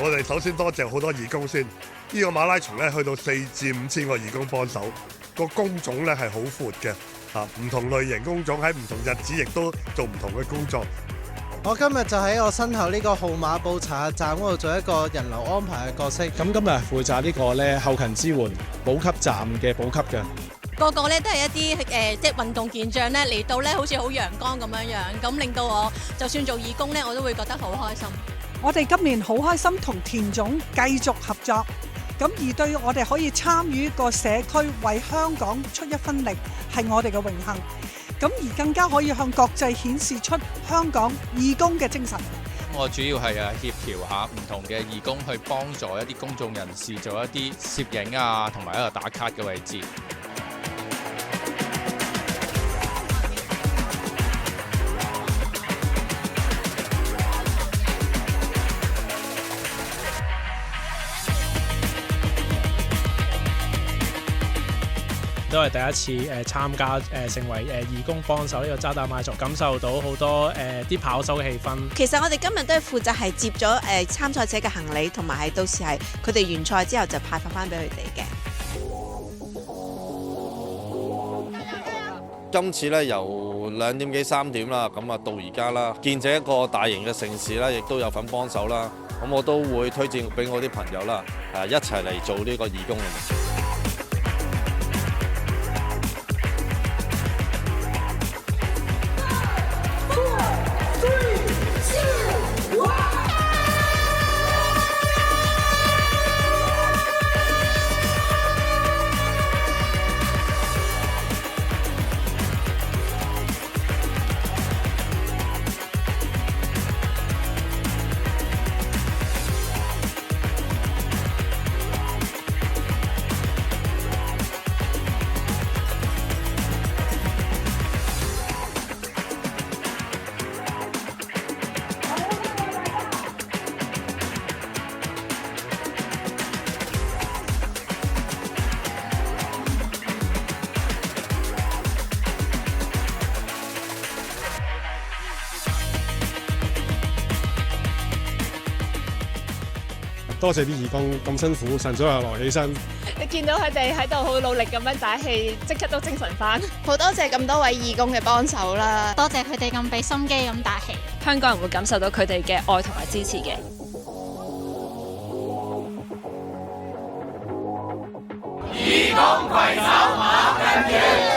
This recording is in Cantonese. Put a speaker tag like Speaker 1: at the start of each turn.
Speaker 1: 我哋首先多謝好多義工先。呢個馬拉松咧去到4至5千個義工幫手，個工種咧係好闊嘅，唔同類型工種喺唔同日子亦都做唔同嘅工作。
Speaker 2: 我今日就喺我身後呢個號碼布查核站嗰度做一個人流安排嘅角色。
Speaker 3: 咁今日負責呢個咧後勤支援補給站嘅補給嘅。
Speaker 4: 個個咧都係一啲即係運動健將咧嚟到咧，好似好陽光咁樣樣，咁令到我就算做義工咧，我都會覺得好開心。
Speaker 5: 我哋今年好開心同田總繼續合作，咁而對我哋可以參與個社區為香港出一分力，係我哋嘅榮幸。咁而更加可以向國際顯示出香港義工嘅精神。
Speaker 6: 我主要係協調下唔同嘅義工去幫助一啲公眾人士做一啲攝影啊，同埋一個打卡嘅位置。
Speaker 3: 都係第一次參加成為義工幫手呢個渣打馬拉松，感受到好多啲跑手嘅氣氛。
Speaker 7: 其實我哋今日都係負責係接咗參賽者嘅行李，同埋係到時係佢哋完賽之後就派發翻俾佢哋嘅。
Speaker 8: 今次咧由2點幾3點啦，咁啊到而家啦，見證一個大型嘅盛事啦，亦都有份幫手啦。咁我都會推薦俾我啲朋友啦，一齊嚟做呢個義工嘅。
Speaker 3: 多謝啲義工咁辛苦，晨早又來起身。
Speaker 9: 你見到佢哋喺度好努力咁樣打氣，即刻都精神返。
Speaker 7: 好多謝咁多位義工嘅幫手啦，
Speaker 4: 多謝佢哋咁俾心機咁打氣，
Speaker 9: 香港人會感受到佢哋嘅愛同埋支持嘅。
Speaker 10: 義工攜手馬近遠。